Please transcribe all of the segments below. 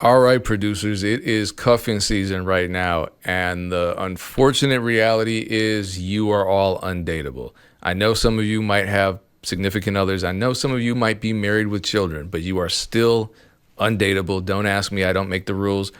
All right, producers, it is cuffing season right now, and the unfortunate reality is you are all undateable. I know some of you might have significant others. I know some of you might be married with children, but you are still undateable. Don't ask me, I don't make the rules.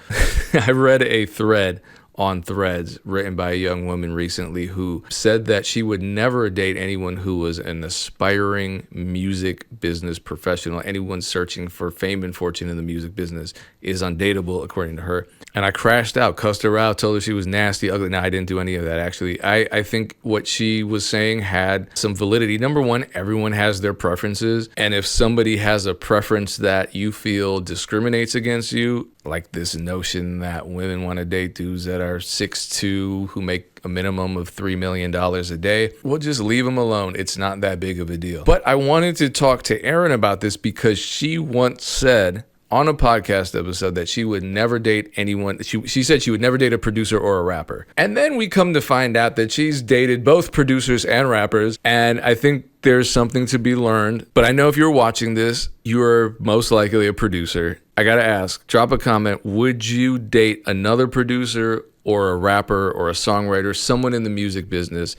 I read a thread on Threads written by a young woman recently who said that she would never date anyone who was an aspiring music business professional. Anyone searching for fame and fortune in the music business is undateable, according to her. And I crashed out, cussed her out, told her she was nasty, ugly. No, I didn't do any of that, actually. I think what she was saying had some validity. Number one, everyone has their preferences. And if somebody has a preference that you feel discriminates against you, like this notion that women want to date dudes that are 6'2", who make a minimum of $3 million a day, we'll just leave them alone. It's not that big of a deal. But I wanted to talk to Erinn about this because she once said on a podcast episode that she would never date anyone. She said she would never date a producer or a rapper. And then we come to find out that she's dated both producers and rappers. And I think there's something to be learned. But I know if you're watching this, you're most likely a producer. I got to ask, drop a comment. Would you date another producer or a rapper or a songwriter, someone in the music business,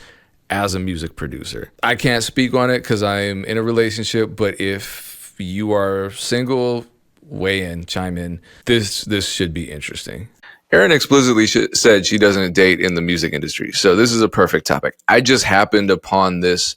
as a music producer? I can't speak on it because I'm in a relationship, but if you are single, weigh in, chime in. This should be interesting. Erinn explicitly said she doesn't date in the music industry, so this is a perfect topic. I just happened upon this,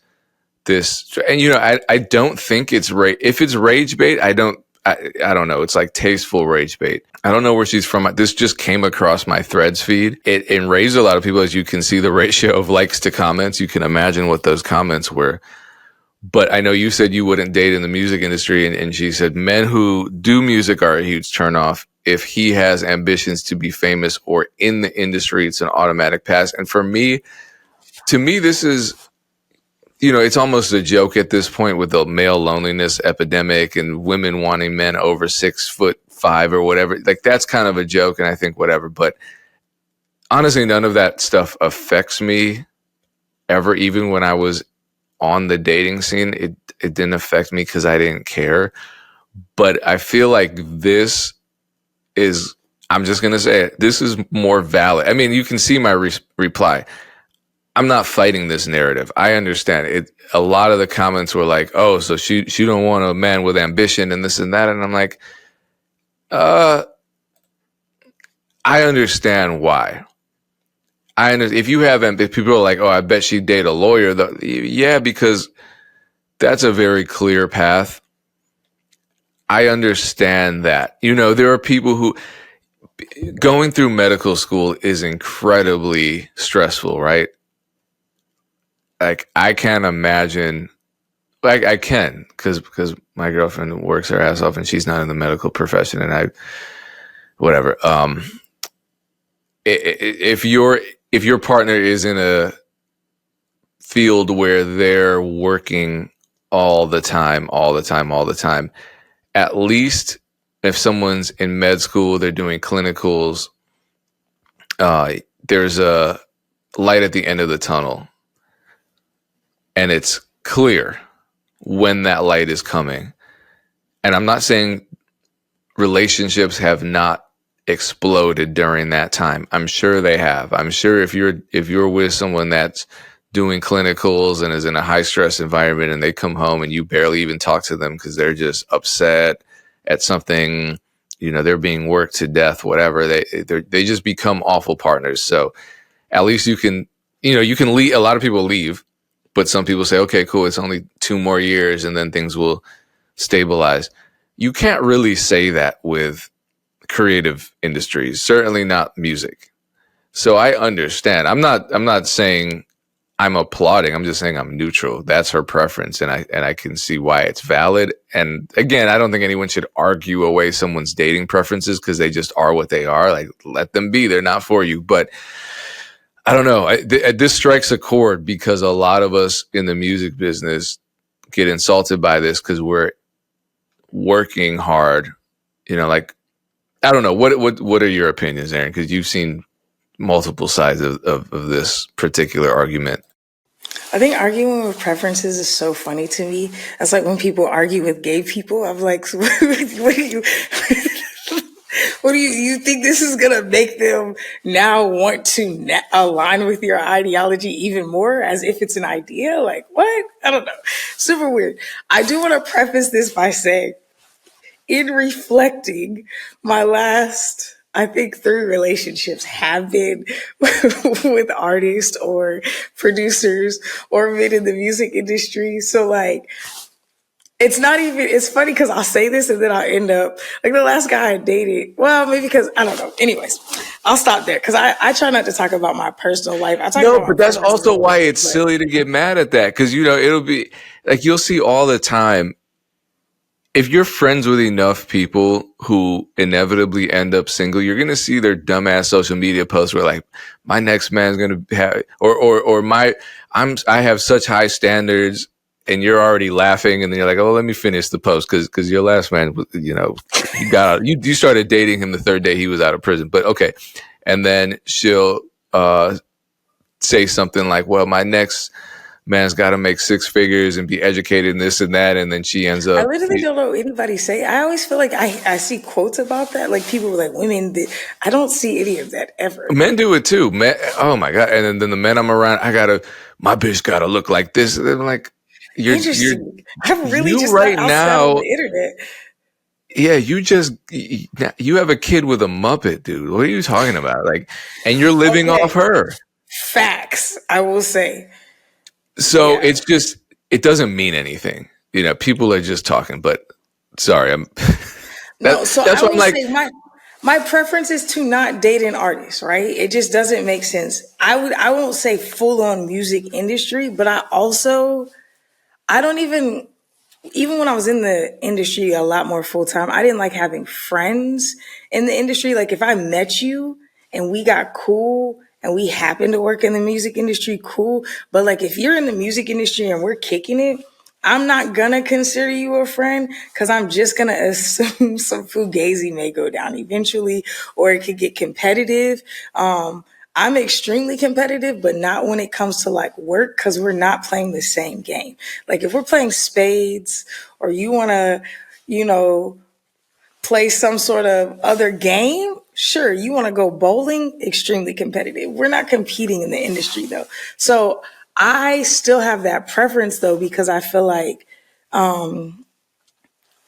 and I don't think it's if it's rage bait. I don't know. It's like tasteful rage bait. I don't know where she's from. This just came across my Threads feed. It enraged a lot of people, as you can see the ratio of likes to comments. You can imagine what those comments were. But I know you said you wouldn't date in the music industry, and she said men who do music are a huge turnoff. If he has ambitions to be famous or in the industry, it's an automatic pass. And to me, this is, it's almost a joke at this point with the male loneliness epidemic and women wanting men over 6'5" or whatever. Like, that's kind of a joke, and I think whatever. But honestly, none of that stuff affects me ever. Even when I was on the dating scene, it didn't affect me because I didn't care. But I feel like this is, I'm just going to say it, this is more valid. I mean, you can see my reply. I'm not fighting this narrative. I understand it. A lot of the comments were like, oh, so she don't want a man with ambition and this and that. And I'm like, I understand why. If people are like, oh, I bet she'd date a lawyer. Yeah, because that's a very clear path. I understand that. There are people who, going through medical school is incredibly stressful, right? Like, I can't imagine, like, I can, because my girlfriend works her ass off and she's not in the medical profession, and whatever. If your partner is in a field where they're working all the time, at least if someone's in med school, they're doing clinicals, there's a light at the end of the tunnel. And it's clear when that light is coming. And I'm not saying relationships have not exploded during that time. I'm sure they have. I'm sure if you're with someone that's doing clinicals and is in a high stress environment and they come home and you barely even talk to them because they're just upset at something, they're being worked to death, whatever, they just become awful partners. So at least you can leave. A lot of people leave, but some people say, okay, cool, it's only 2 more years and then things will stabilize. You can't really say that with creative industries, certainly not music. So I understand. I'm not saying I'm applauding. I'm just saying I'm neutral. That's her preference, and I can see why it's valid. And again, I don't think anyone should argue away someone's dating preferences because they just are what they are. Like, let them be. They're not for you. But I don't know. This strikes a chord because a lot of us in the music business get insulted by this because we're working hard. Like, I don't know. What are your opinions, Erinn? Because you've seen multiple sides of this particular argument. I think arguing with preferences is so funny to me. That's like when people argue with gay people. I'm like, what are you? What do you think this is gonna make them now want to align with your ideology even more, as if it's an idea? Like what? I don't know. Super weird. I do want to preface this by saying, in reflecting, my last, I think, three relationships have been with artists or producers or been in the music industry. So like, it's not even, it's funny because I'll say this and then I'll end up like the last guy I dated. Well, maybe because I don't know. Anyways, I'll stop there because I try not to talk about my personal life. I talk No, about my but that's personal also life, why it's but silly to get mad at that. Cause it'll be like, you'll see all the time, if you're friends with enough people who inevitably end up single, you're gonna see their dumbass social media posts where like, my next man's gonna have, or I have such high standards, and you're already laughing, and then you're like, oh, let me finish the post because your last man, you got out, you started dating him the third day he was out of prison, but okay, and then she'll say something like, well, my next man's got to make six figures and be educated and this and that, and then she ends I up. literally don't know anybody say. I always feel like I see quotes about that. Like people were like women. I don't see any of that ever. Men do it too. Men, oh my god! And then the men I'm around, my bitch gotta look like this. And I'm like, you're Interesting. I'm really you just not right outside of now. the internet. Yeah, you have a kid with a Muppet, dude. What are you talking about? Like, and you're living off Okay, her. facts. I will say, So yeah. it's just, it doesn't mean anything. People are just talking. But sorry, I'm No, so that's I what I'm will like. say my preference is to not date an artist, right? It just doesn't make sense. I won't say full on music industry, but I don't even when I was in the industry a lot more full time, I didn't like having friends in the industry. Like if I met you and we got cool and we happen to work in the music industry, cool. But like if you're in the music industry and we're kicking it, I'm not gonna consider you a friend because I'm just gonna assume some fugazi may go down eventually, or it could get competitive. I'm extremely competitive, but not when it comes to like work because we're not playing the same game. Like if we're playing spades or you want to, you know, play some sort of other game, sure. You want to go bowling, extremely competitive. We're not competing in the industry though. So I still have that preference though because I feel like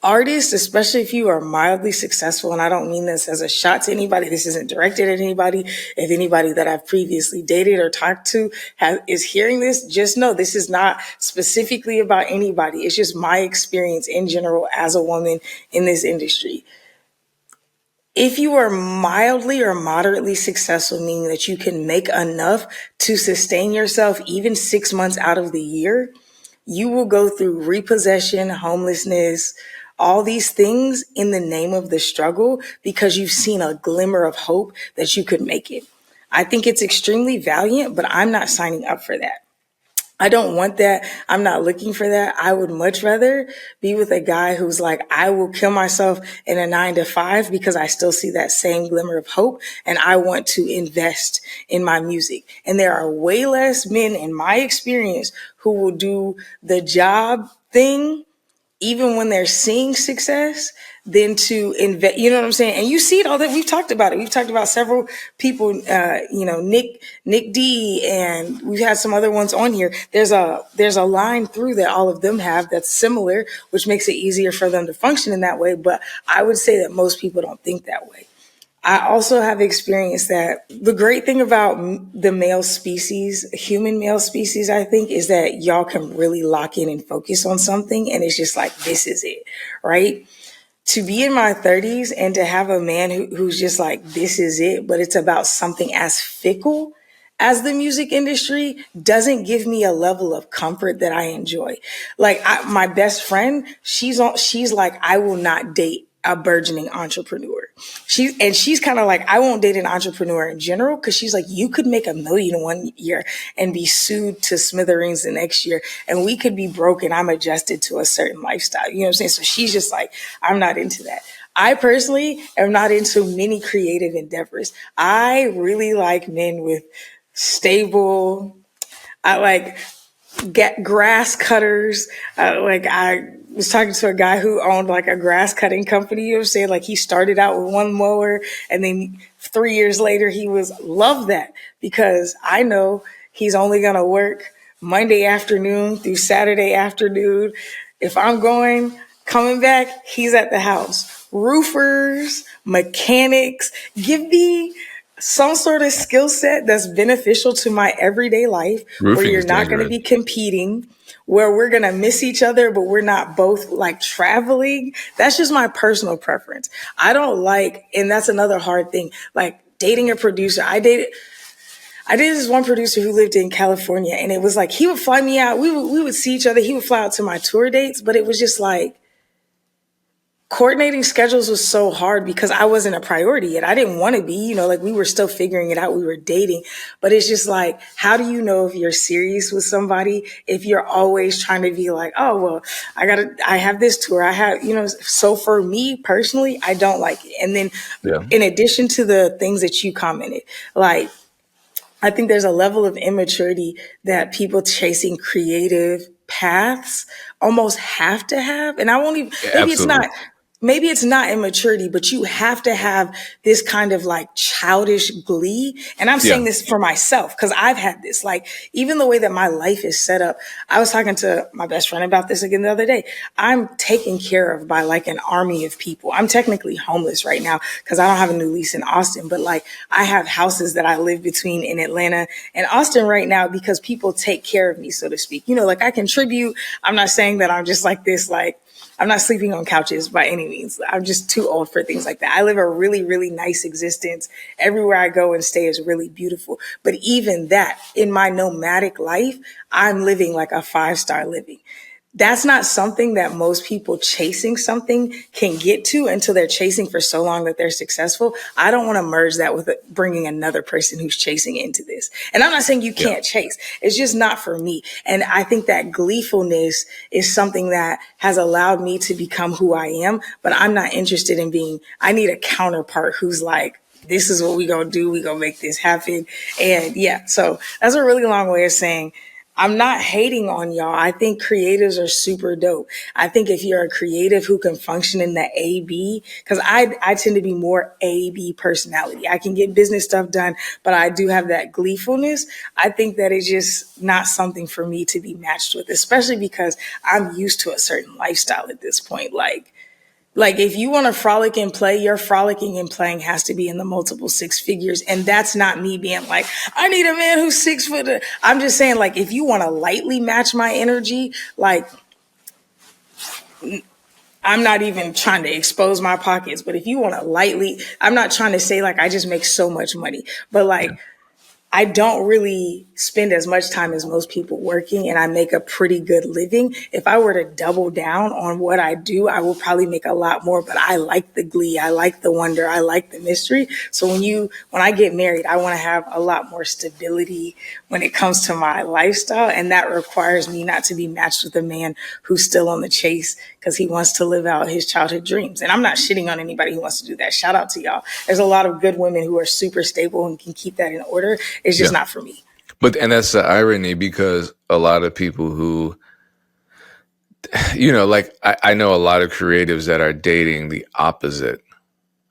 artists, especially if you are mildly successful, and I don't mean this as a shot to anybody, this isn't directed at anybody. If anybody that I've previously dated or talked to is hearing this, just know this is not specifically about anybody. It's just my experience in general as a woman in this industry. If you are mildly or moderately successful, meaning that you can make enough to sustain yourself even 6 months out of the year, you will go through repossession, homelessness, all these things in the name of the struggle because you've seen a glimmer of hope that you could make it. I think it's extremely valiant, but I'm not signing up for that. I don't want that. I'm not looking for that. I would much rather be with a guy who's like, I will kill myself in a 9 to 5 because I still see that same glimmer of hope and I want to invest in my music. And there are way less men in my experience who will do the job thing even when they're seeing success than to invest. You know what I'm saying? And you see it all that we've talked about it. We've talked about several people, Nick D, and we've had some other ones on here. There's a line through that all of them have that's similar, which makes it easier for them to function in that way. But I would say that most people don't think that way. I also have experienced that the great thing about the male species, human male species, I think, is that y'all can really lock in and focus on something. And it's just like, this is it, right? To be in my 30s and to have a man who's just like, this is it, but it's about something as fickle as the music industry doesn't give me a level of comfort that I enjoy. Like my best friend, she's like, I will not date a burgeoning entrepreneur. She's kind of like, I won't date an entrepreneur in general because she's like, you could make 1 million one year and be sued to smithereens the next year, and we could be broke and I'm adjusted to a certain lifestyle. You know what I'm saying? So she's just like, I'm not into that. I personally am not into many creative endeavors. I really like men with stable, I like get grass cutters. Like I was talking to a guy who owned like a grass cutting company. You know what I'm saying? Like he started out with one mower and then 3 years later he was love that because I know he's only going to work Monday afternoon through Saturday afternoon. If I'm coming back, he's at the house. Roofers, mechanics, give me some sort of skill set that's beneficial to my everyday life where Roofing you're is not going to dangerous. be competing, where we're going to miss each other, but we're not both like traveling. That's just my personal preference. I don't like, and that's another hard thing, like dating a producer. I dated this one producer who lived in California, and it was like he would fly me out. We would see each other. He would fly out to my tour dates, but it was just like coordinating schedules was so hard because I wasn't a priority yet. I didn't want to be, like we were still figuring it out. We were dating, but it's just like, how do you know if you're serious with somebody if you're always trying to be like, oh, well, I have this tour. So for me personally, I don't like it. And then Yeah, in addition to the things that you commented, like, I think there's a level of immaturity that people chasing creative paths almost have to have. And I won't even, absolutely. maybe it's not immaturity, but you have to have this kind of like childish glee. And I'm Yeah, saying this for myself because I've had this, like, even the way that my life is set up. I was talking to my best friend about this again the other day. I'm taken care of by like an army of people. I'm technically homeless right now because I don't have a new lease in Austin, but like I have houses that I live between in Atlanta and Austin right now because people take care of me, so to speak. Like I contribute. I'm not saying that I'm just like this, like, I'm not sleeping on couches by any means. I'm just too old for things like that. I live a really, really nice existence. Everywhere I go and stay is really beautiful. But even that, in my nomadic life, I'm living like a 5-star living. That's not something that most people chasing something can get to until they're chasing for so long that they're successful. I don't want to merge that with bringing another person who's chasing into this. And I'm not saying you yeah. can't chase. It's just not for me. And I think that gleefulness is something that has allowed me to become who I am, but I'm not interested in I need a counterpart who's like, this is what we gonna do. We gonna make this happen. And yeah, so that's a really long way of saying I'm not hating on y'all. I think creatives are super dope. I think if you're a creative who can function in the AB, because I tend to be more AB personality. I can get business stuff done, but I do have that gleefulness. I think that it's just not something for me to be matched with, especially because I'm used to a certain lifestyle at this point. Like if you want to frolic and play, your frolicking and playing has to be in the multiple six figures. And that's not me being like, I need a man who's 6 foot. I'm just saying, like, if you want to lightly match my energy, like, I'm not even trying to expose my pockets, but if you want to I'm not trying to say like I just make so much money, but like I don't really spend as much time as most people working, and I make a pretty good living. If I were to double down on what I do, I will probably make a lot more, but I like the glee. I like the wonder. I like the mystery. So when I get married, I want to have a lot more stability when it comes to my lifestyle. And that requires me not to be matched with a man who's still on the chase because he wants to live out his childhood dreams. And I'm not shitting on anybody who wants to do that. Shout out to y'all. There's a lot of good women who are super stable and can keep that in order. It's just Yeah. not for me. And that's the irony because a lot of people who, like I know a lot of creatives that are dating the opposite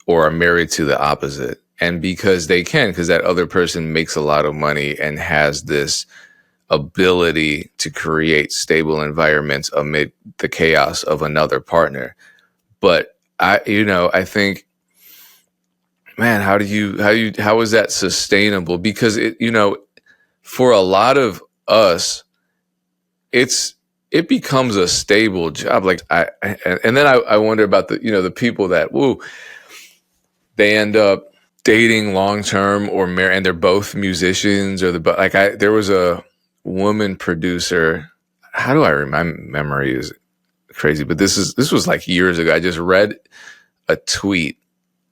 or are married to the opposite. And because because that other person makes a lot of money and has this ability to create stable environments amid the chaos of another partner. But I think, man, how is that sustainable? Because for a lot of us, it becomes a stable job. Like and then I wonder about the people that they end up dating long term or marry, and they're both musicians there was a woman producer. How do I remember? My memory is crazy, but this was like years ago. I just read a tweet.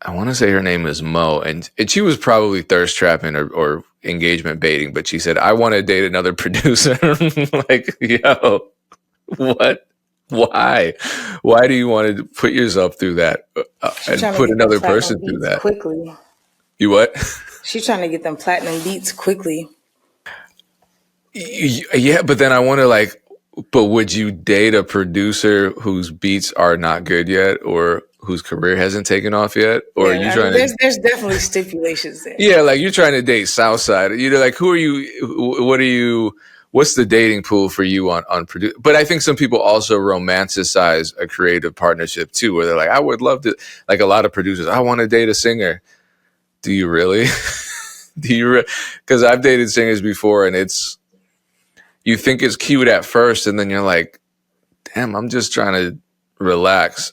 I want to say her name is Mo, and she was probably thirst trapping or engagement baiting, but she said, "I want to date another producer." Like, yo, what? Why? Why do you want to put yourself through that She's and trying to put get them another platinum person through beats that? quickly. You what? She's trying to get them platinum beats quickly. Yeah, but then I wonder, like, But would you date a producer whose beats are not good yet, or whose career hasn't taken off yet? Or are Yeah, you I mean, trying to, there's definitely stipulations there. yeah, like you're trying to date Southside? You know, like who are you? What are you? What's the dating pool for you on produce? But I think some people also romanticize a creative partnership too, where they're like, I would love to, like a lot of producers, I want to date a singer. Do you really? Do you? Because I've dated singers before, and you think it's cute at first, and then you're like, damn, I'm just trying to relax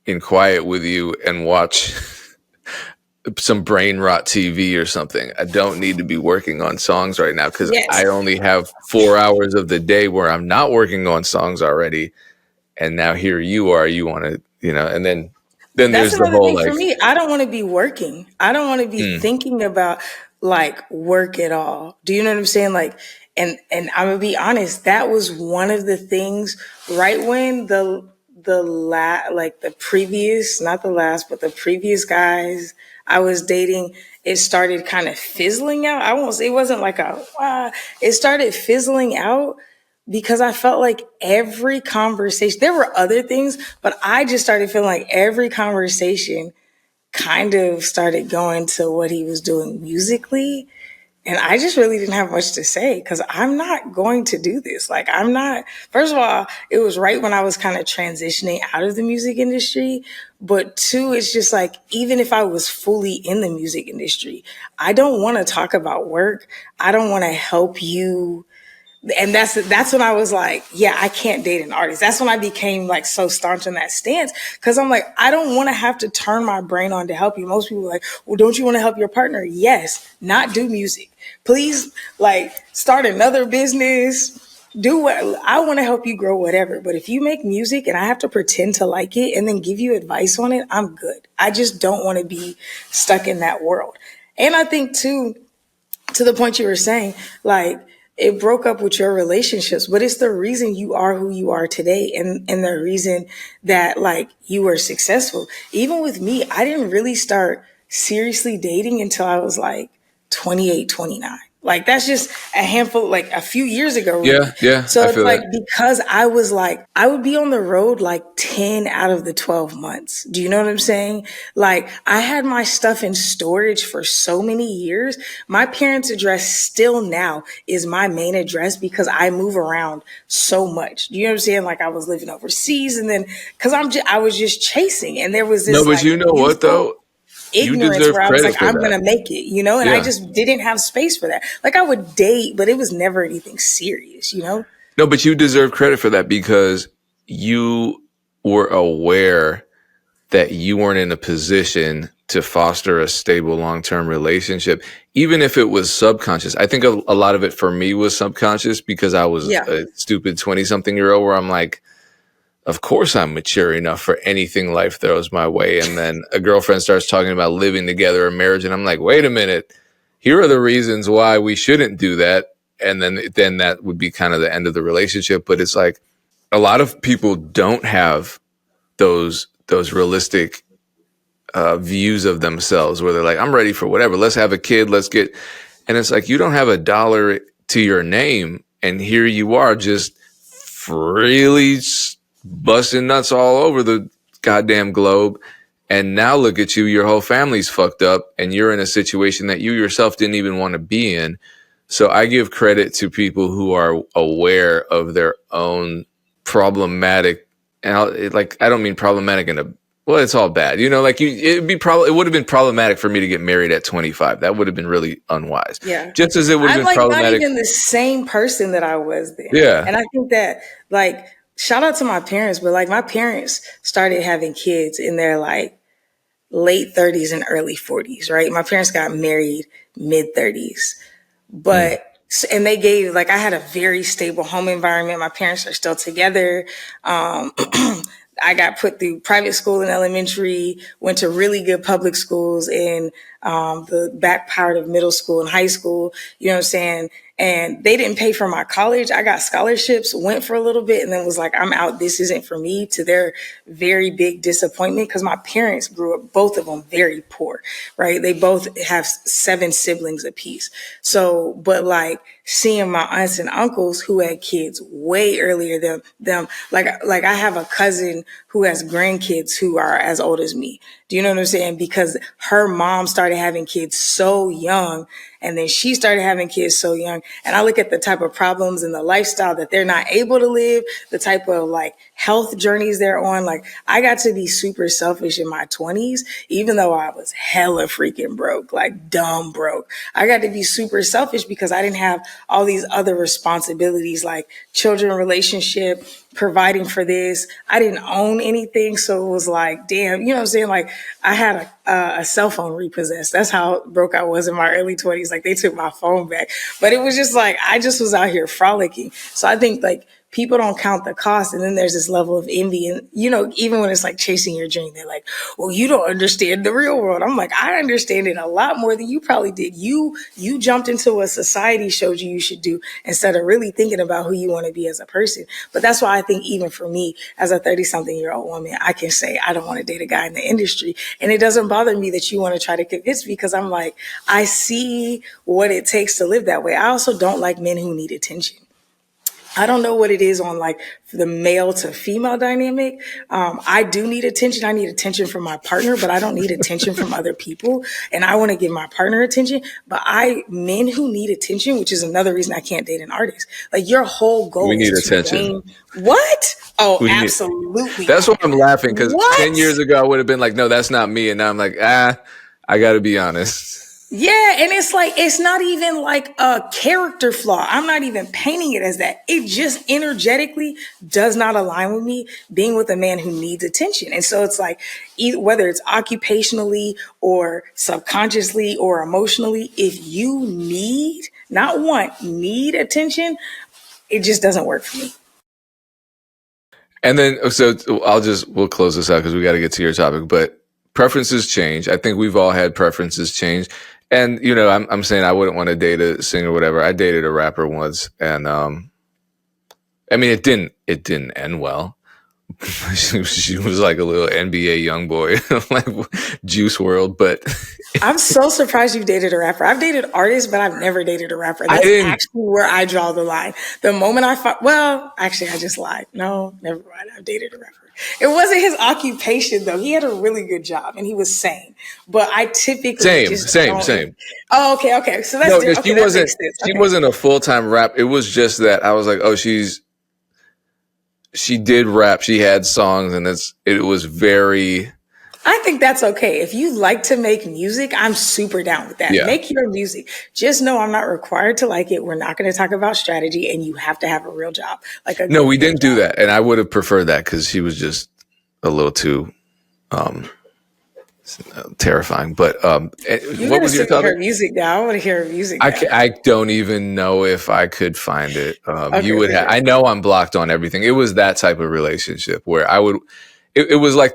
in quiet with you and watch some brain rot TV or something. I don't need to be working on songs right now because I Yes. only have 4 hours of the day where I'm not working on songs already. And now here you are, you want to, and then That's there's the another whole thing for like, me. I don't want to be working. I don't want to be mm, thinking about like work at all. Do you know what I'm saying? Like, and I'm gonna be honest. That was one of the things right when like the previous, not the last, but the previous guys I was dating, it started kind of fizzling out. I won't say it wasn't like it started fizzling out because I felt like every conversation, there were other things, but I just started feeling like every conversation kind of started going to what he was doing musically. And I just really didn't have much to say because I'm not going to do this. Like, I'm not, first of all, it was right when I was kind of transitioning out of the music industry. But two, it's just like, even if I was fully in the music industry, I don't want to talk about work. I don't want to help you, and that's when I was like, yeah, I can't date an artist. That's when I became like so staunch on that stance because I'm like, I don't want to have to turn my brain on to help you. Most people are like, well, don't you want to help your partner? Yes, not do music. Please, like, start another business. Do what I want to help you grow, whatever. But if you make music and I have to pretend to like it and then give you advice on it, I'm good. I just don't want to be stuck in that world. And I think too, to the point you were saying, like it broke up with your relationships, but it's the reason you are who you are today and the reason that like you were successful. Even with me, I didn't really start seriously dating until I was like 28, 29. Like that's just a handful, like a few years ago, yeah, really. yeah, So I it's feel like that. because I was like, I would be on the road like 10 out of the 12 months. Do you know what I'm saying? Like I had my stuff in storage for so many years. My parents' address still now is my main address because I move around so much. Do you know what I'm saying? Like I was living overseas and then because I was just chasing and there was No, this but like you know what youthful though? You ignorance deserve where I was like, credit for I'm that. gonna make it, and I Yeah. just didn't have space for that. Like I would date, but it was never anything serious. No, but you deserve credit for that because you were aware that you weren't in a position to foster a stable long-term relationship, even if it was subconscious. I think a lot of it for me was subconscious because I was Yeah. a stupid 20-something-year-old where I'm like, of course I'm mature enough for anything life throws my way. And then a girlfriend starts talking about living together or marriage. And I'm like, wait a minute, here are the reasons why we shouldn't do that. And then that would be kind of the end of the relationship. But it's like a lot of people don't have those realistic views of themselves where they're like, I'm ready for whatever. Let's have a kid. Let's get, and it's like, you don't have a dollar to your name. And here you are just freely busting nuts all over the goddamn globe. And now look at you, your whole family's fucked up and you're in a situation that you yourself didn't even want to be in. So I give credit to people who are aware of their own problematic, and I don't mean problematic in a, well, it's all bad. Like it would have been problematic for me to get married at 25. That would have been really unwise. Yeah. Just as it would have I'm been like not problematic. even the same person that I was then. Yeah. And I think that like shout out to my parents, but like my parents started having kids in their like late 30s and early 40s, right? My parents got married mid 30s. Mm. But and they gave like I had a very stable home environment. My parents are still together. I got put through private school in elementary, went to really good public schools in the back part of middle school and high school. You know what I'm saying? and they didn't pay for my college. I got scholarships, went for a little bit, and then was like, I'm out. This isn't for me, to their very big disappointment, because my parents grew up, both of them, very poor, right? They both have 7 siblings apiece. So, but like seeing my aunts and uncles who had kids way earlier than them, like I have a cousin who has grandkids who are as old as me. Do you know what I'm saying? Because her mom started having kids so young, and then she started having kids so young. And I look at the type of problems and the lifestyle that they're not able to live, the type of like health journeys they're on. Like, I got to be super selfish in my 20s, even though I was hella freaking broke, like dumb broke. I got to be super selfish because I didn't have all these other responsibilities, like children, relationship, providing for this. I didn't own anything. So it was like, damn, you know what I'm saying? Like, I had a cell phone repossessed. That's how broke I was in my early 20s. Like, they took my phone back, but it was just like, I just was out here frolicking. So I think like people don't count the cost. And then there's this level of envy. And, you know, even when it's like chasing your dream, they're like, well, you don't understand the real world. I'm like, I understand it a lot more than you probably did. You jumped into what society showed you should do instead of really thinking about who you want to be as a person. But that's why I think even for me, as a 30-something-year-old woman, I can say I don't want to date a guy in the industry. And it doesn't bother me that you want to try to convince me, because I'm like, I see what it takes to live that way. I also don't like men who need attention. I don't know what it is on like the male to female dynamic. I do need attention. I need attention from my partner, but I don't need attention from other people. And I want to give my partner attention. But men who need attention, which is another reason I can't date an artist. Like, your whole goal We need is to attention. gain what? Oh, We need- absolutely. That's why I'm laughing, because What? 10 years ago I would have been like, no, that's not me. And now I'm like, I got to be honest. Yeah, and it's like, it's not even like a character flaw. I'm not even painting it as that. It just energetically does not align with me being with a man who needs attention. And so it's like, whether it's occupationally or subconsciously or emotionally, if you need, not want, need attention, it just doesn't work for me. And then, so we'll close this out because we got to get to your topic, but preferences change. I think we've all had preferences change. And, you know, I'm saying I wouldn't want to date a singer or whatever. I dated a rapper once, and I mean, it didn't end well. she was like a little NBA young boy, like Juice World. But I'm so surprised you've dated a rapper. I've dated artists, but I've never dated a rapper. That's actually where I draw the line. The moment actually, I just lied. No, never mind. I've dated a rapper. It wasn't his occupation, though. He had a really good job and he was sane. But I typically same. Oh, okay. So that's different. She wasn't a full-time rap. It was just that I was like, oh, she did rap. She had songs, and it was very. I think that's okay. If you like to make music, I'm super down with that. Yeah. Make your music. Just know I'm not required to like it. We're not going to talk about strategy, and you have to have a real job. No, we didn't do that, and I would have preferred that because she was just a little too terrifying. But what was your topic? Her music now. I want to hear her music. I don't even know if I could find it. You would have. I know I'm blocked on everything. It was that type of relationship where I would. It was like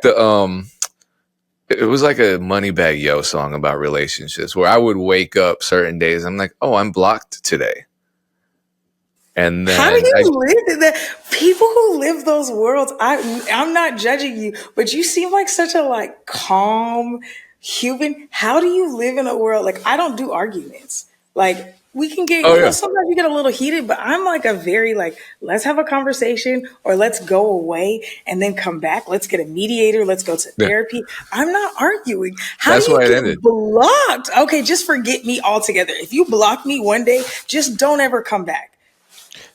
It was like a Moneybag Yo song about relationships where I would wake up certain days. I'm like, oh, I'm blocked today. And then how do you live in that? People who live those worlds, I'm not judging you, but you seem like such a like calm human. How do you live in a world? Like, I don't do arguments. Like, we can get, sometimes you get a little heated, but I'm like a very like, let's have a conversation or let's go away and then come back. Let's get a mediator. Let's go to therapy. I'm not arguing. That's do you get blocked? Okay, just forget me altogether. If you block me one day, just don't ever come back.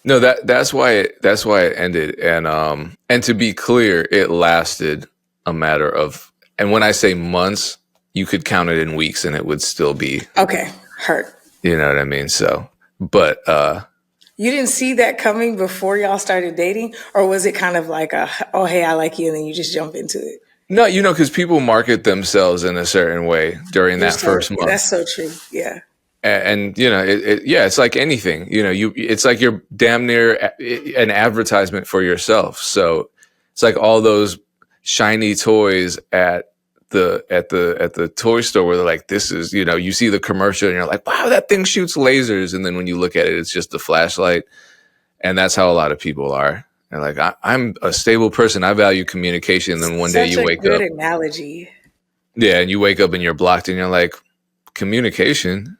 No, that's why it ended. And to be clear, it lasted a matter of, and when I say months, you could count it in weeks and it would still be hurt. You know what I mean? So, but you didn't see that coming before y'all started dating, or was it kind of like oh, hey, I like you, and then you just jump into it? No, because people market themselves in a certain way during that first month. That's so true. Yeah. And it's like anything. It's like you're damn near an advertisement for yourself. So it's like all those shiny toys at the toy store where they're like, this is, you see the commercial and you're like, wow, that thing shoots lasers, and then when you look at it, it's just a flashlight. And that's how a lot of people are. They're like, I'm a stable person. I value communication. And then one day Such you a wake good up, analogy. yeah, and you wake up and you're blocked, and you're like, communication.